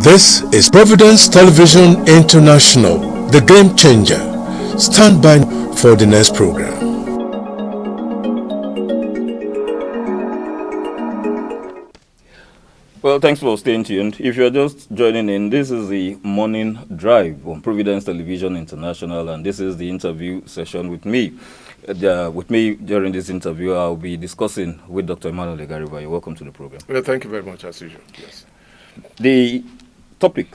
This is Providence Television International, the game changer. Stand by for the next program. Well, thanks for staying tuned. If you're just joining in, this is the morning drive on Providence Television International, and this is the interview session with me. With me during this interview, I'll be discussing with Dr. Emmanuel Legariba. Welcome to the program. Well, thank you very much, as usual. Yes. The topic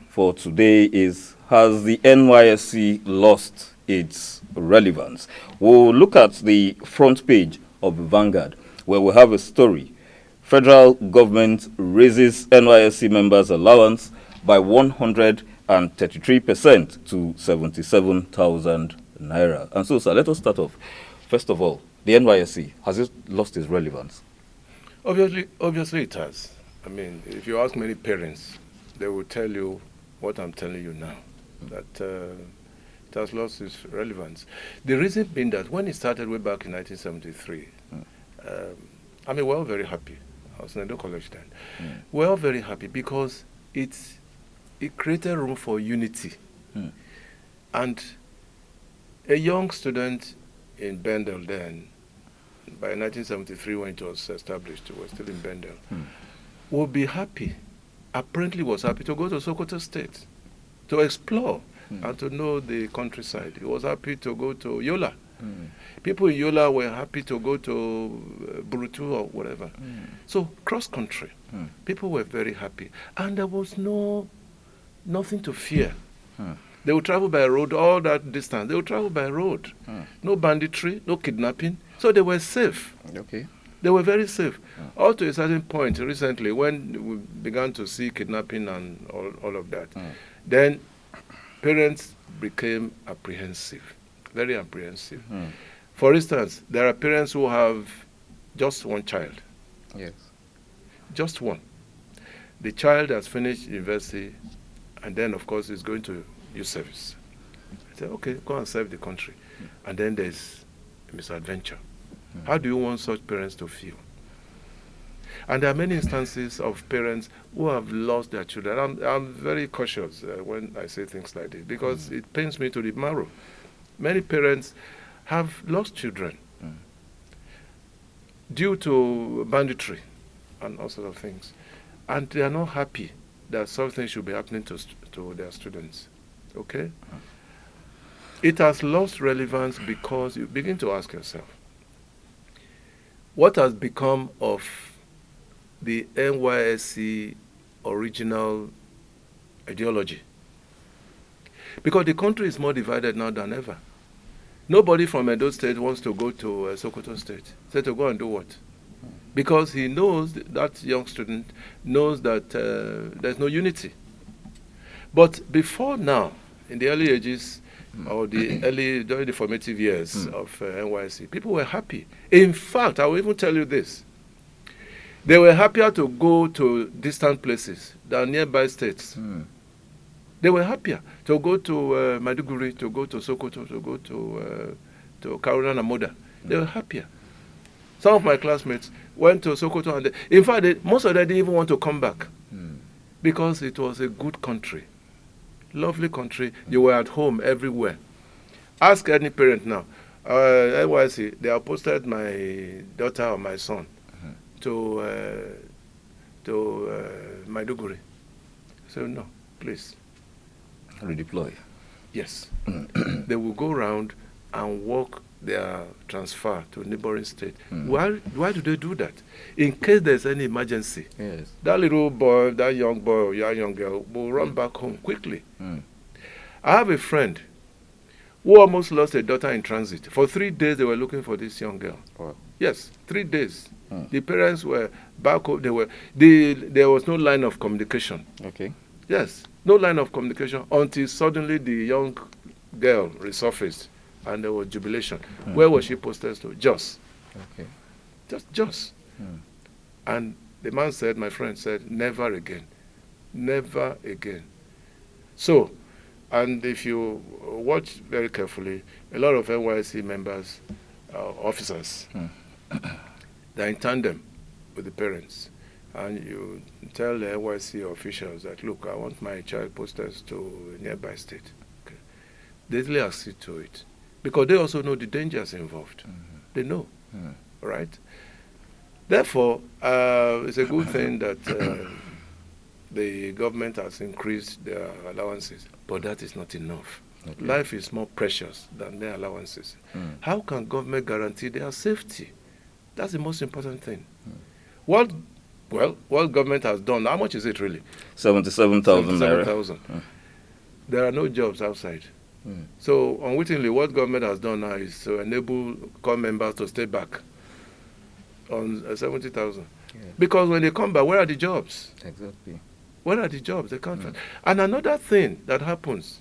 for today is, has the Nysc lost its relevance? We'll look at the front page of Vanguard, where we have a story. Federal government raises Nysc members' allowance by 133% to 77,000 naira. And so, sir, let us start off. First of all, the Nysc, has it lost its relevance? Obviously it has. I mean, if you ask many parents, they will tell you what I'm telling you now, that it has lost its relevance. The reason being that when it started way back in 1973, we're all very happy. I was in Edo College then. We're all very happy because it created room for unity. And a young student in Bendel then, by 1973 when it was established, it was still in Bendel, would be happy, apparently was happy to go to Sokoto State, to explore and to know the countryside. He was happy to go to Yola. People in Yola were happy to go to Burutu or whatever. So cross-country, people were very happy. And there was nothing to fear. They would travel by road all that distance. They would travel by road. No banditry, no kidnapping. So they were safe. Okay. They were very safe. Up to a certain point recently, when we began to see kidnapping and all of that, then parents became apprehensive, very apprehensive. For instance, there are parents who have just one child. Yes. Just one. The child has finished university and then, of course, is going to youth service. I said, okay, go and serve the country. And then there's a misadventure. How do you want such parents to feel? And there are many instances of parents who have lost their children. I'm very cautious when I say things like this because it pains me to the marrow. Many parents have lost children due to banditry and all sorts of things. And they are not happy that something should be happening to their students. Okay? It has lost relevance because you begin to ask yourself, what has become of the Nysc original ideology? Because the country is more divided now than ever. Nobody from Edo State wants to go to Sokoto State. Say to go and do what? Because he knows, that young student knows that there's no unity. But before now, in the early ages, or during the formative years of Nysc, people were happy. In fact, I will even tell you this. They were happier to go to distant places than nearby states. They were happier to go to Maiduguri, to go to Sokoto, to go to Karuna and Moda. They were happier. Some of my classmates went to Sokoto, and in fact, most of them didn't even want to come back because it was a good country. Lovely country. You were at home everywhere. Ask any parent now. Nysc, they have posted my daughter or my son to Maiduguri. So no, please. Redeploy. Yes. They will go around and work their transfer to a neighboring state. Why do they do that? In case there's any emergency, that little boy, that young boy or young girl will run back home quickly. I have a friend who almost lost a daughter in transit. For 3 days, they were looking for this young girl. Wow. Yes, 3 days. The parents were back home. There was no line of communication. Okay. Yes, no line of communication until suddenly the young girl resurfaced. And there was jubilation. Where was she posted to? Jos. Okay. Just Jos. And the man said, my friend said, never again. Never again. So, and if you watch very carefully, a lot of Nysc members, officers, they're in tandem with the parents. and you tell the NYSC officials that, look, I want my child posted to a nearby state. Okay. They easily accede to it because they also know the dangers involved. They know, right? Therefore, it's a good thing that the government has increased their allowances, but that is not enough. Okay. Life is more precious than their allowances. How can government guarantee their safety? That's the most important thing. What government has done, how much is it really? 77,000 naira. 77,000. There are no jobs outside. So unwittingly, what government has done now is to enable corps members to stay back on 70,000. Yeah. Because when they come back, where are the jobs? Exactly. Where are the jobs? They can't find. And another thing that happens,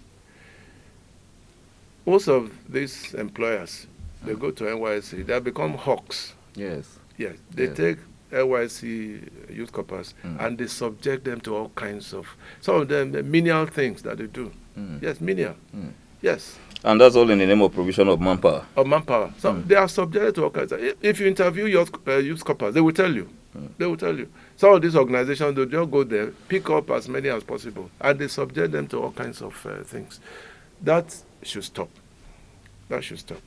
most of these employers, they go to NYSC, they become hawks. Yes. Yes. They take NYSC youth corpers and they subject them to all kinds of, some of them, menial things that they do. Yes, menial. Yes. And that's all in the name of provision of manpower. Of manpower. So they are subjected to all kinds of, if you interview youth corpers, they will tell you. They will tell you. Some of these organizations, they'll just go there, pick up as many as possible, and they subject them to all kinds of things. That should stop. That should stop.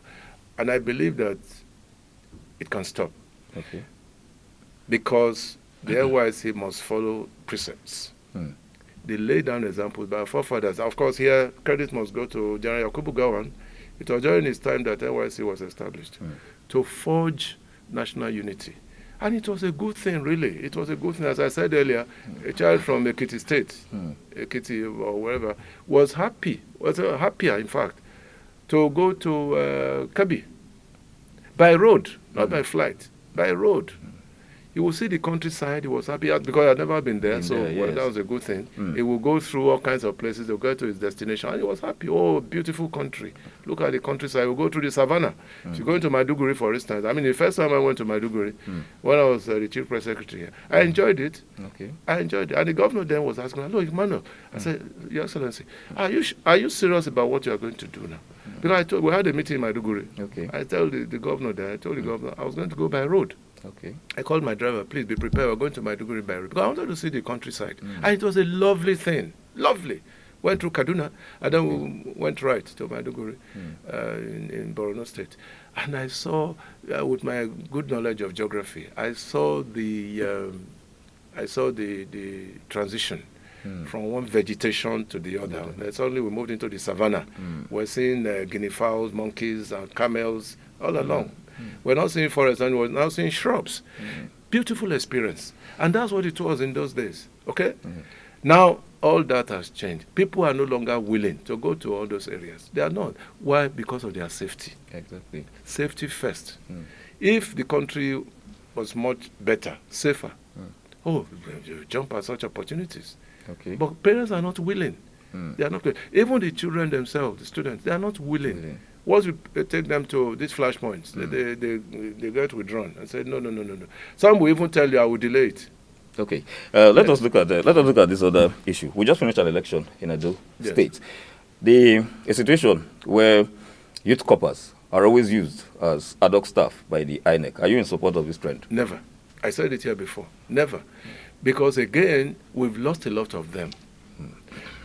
And I believe that it can stop. Okay. Because the NYSC must follow precepts. They lay down examples by our forefathers. Of course, here, credit must go to General Yakubu Gowon. It was during his time that NYSC was established to forge national unity. And it was a good thing, really. It was a good thing. As I said earlier, a child from Ekiti State, Ekiti or wherever, was happier, in fact, to go to Kabi by road, not by flight, by road. You will see the countryside. He was happy because I'd never been there, that was a good thing. He will go through all kinds of places. He'll get to his destination, and he was happy. Oh, beautiful country. Look at the countryside. We'll go through the savannah. If you go into Maiduguri, for instance, I mean, the first time I went to Maiduguri, when I was the chief press secretary here, I enjoyed it. Okay. I enjoyed it. And the governor then was asking, "Look, Emmanuel," I said, "Your Excellency, are you serious about what you are going to do now?" Because we had a meeting in Maiduguri. Okay. I told the governor there, I was going to go by road. Okay. I called my driver, please be prepared, we're going to Maiduguri by road. Because I wanted to see the countryside. And it was a lovely thing. Lovely. Went through Kaduna, and then we went right to Maiduguri in Borno State. And I saw, with my good knowledge of geography, I saw the transition from one vegetation to the other. Suddenly we moved into the savannah. We're seeing guinea fowls, monkeys, and camels all along. We're not seeing forests, and we're now seeing shrubs. Beautiful experience. And that's what it was in those days. Okay? Now, all that has changed. People are no longer willing to go to all those areas. They are not. Why? Because of their safety. Exactly. Safety first. If the country was much better, safer, you jump at such opportunities. Okay. But parents are not willing. They are not willing. Even the children themselves, the students, they are not willing. Once you take them to these flashpoints, they get withdrawn and say, no. Some will even tell you, I will delay it. Okay. Let us look at this other issue. We just finished an election in Edo State. A situation where youth corpers are always used as ad hoc staff by the INEC. Are you in support of this trend? Never. I said it here before. Never. Because again, we've lost a lot of them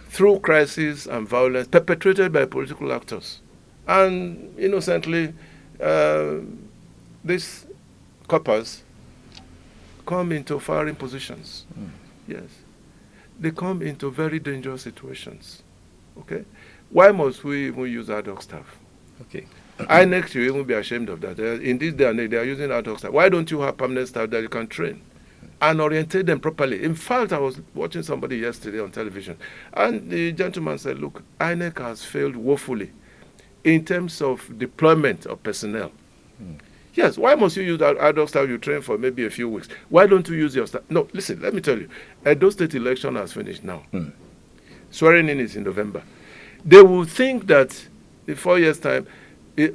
through crisis and violence perpetrated by political actors. And innocently, these coppers come into firing positions. Yes. They come into very dangerous situations. Okay? Why must we even use ad hoc staff? Okay. INEC should even be ashamed of that. In this day and age, they are using ad hoc staff. Why don't you have permanent staff that you can train and orientate them properly? In fact, I was watching somebody yesterday on television, and the gentleman said, look, INEC has failed woefully in terms of deployment of personnel. Yes, why must you use that ad hoc staff you train for maybe a few weeks? Why don't you use your staff? No, listen, let me tell you. Edo State election has finished now. Swearing in is in November. They will think that in 4 years' time,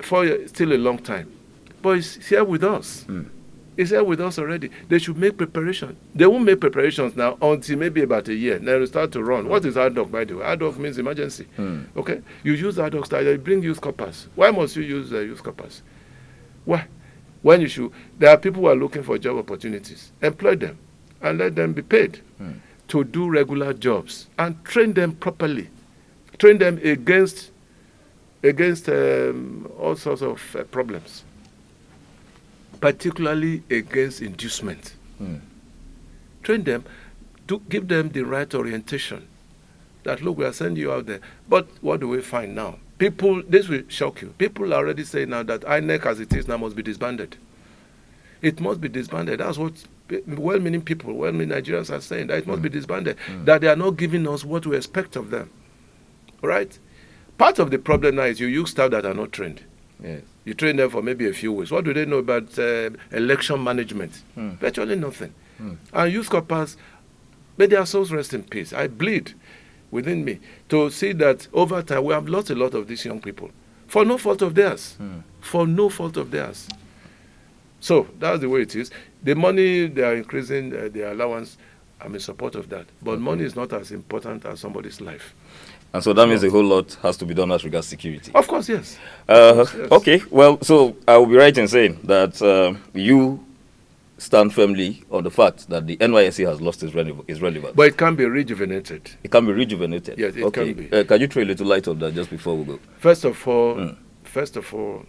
4 years still a long time. But it's here with us. It's here with us already. They should make preparation. They won't make preparations now until maybe about a year. Then they'll start to run. What is ad hoc, by the way? Ad hoc means emergency. Okay? You use ad hoc style, you bring youth corpers. Why must you use youth corpers? Why? When you should, there are people who are looking for job opportunities. Employ them. and let them be paid to do regular jobs and train them properly. Train them against all sorts of problems, particularly against inducement. Train them to give them the right orientation. That, look, we are sending you out there. But what do we find now? People, this will shock you. People are already saying now that INEC as it is now must be disbanded. It must be disbanded. That's what well-meaning people, well-meaning Nigerians are saying, that it must be disbanded, that they are not giving us what we expect of them. Right? Part of the problem now is you use staff that are not trained. Yes. You train them for maybe a few weeks. What do they know about election management? Virtually nothing. And youth corpers, may their souls rest in peace. I bleed within me to see that over time we have lost a lot of these young people for no fault of theirs. For no fault of theirs. So that's the way it is. The money they are increasing, the allowance, I'm in support of that. But money is not as important as somebody's life. And so that means a whole lot has to be done as regards security. Of course, yes. Yes. Okay, well, so I will be right in saying that you stand firmly on the fact that the NYSC has lost its relevance. But it can be rejuvenated. It can be rejuvenated. Yes, it can be. Can you throw a little light on that just before we go? First of all,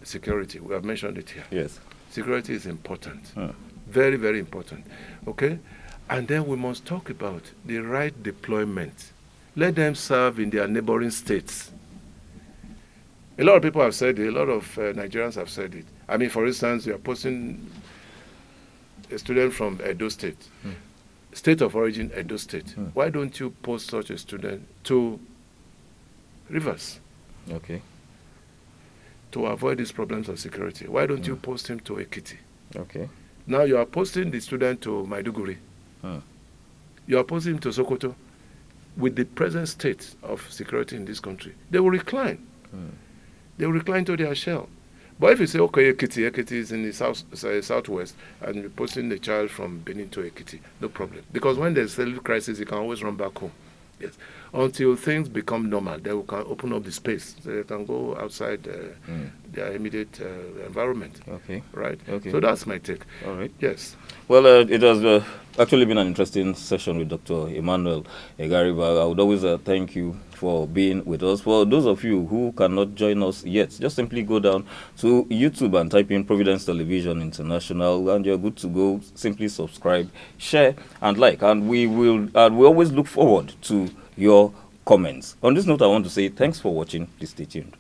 security. We have mentioned it here. Yes. Security is important. Very, very important. Okay? And then we must talk about the right deployment. Let them serve in their neighboring states. A lot of people have said it. A lot of Nigerians have said it. I mean, for instance, you are posting a student from Edo State, state of origin Edo State. Why don't you post such a student to Rivers? Okay. To avoid these problems of security. Why don't you post him to Ekiti? Okay. Now you are posting the student to Maiduguri. You are posting him to Sokoto. With the present state of security in this country, they will recline. They will recline to their shell. But if you say, okay, Ekiti is in the southwest, and you're posting the child from Benin to Ekiti, no problem. Because when there's a crisis, you can always run back home. Yes. Until things become normal, they can open up the space. So they can go outside their immediate environment. Okay. Right? Okay. So that's my take. All right. Yes. Well, it has actually been an interesting session with Dr. Emmanuel Egariba. I would always thank you for being with us. For those of you who cannot join us yet, just simply go down to YouTube and type in Providence Television International, and you're good to go. Simply subscribe, share, and like. And we always look forward to your comments. On this note, I want to say thanks for watching. Please stay tuned.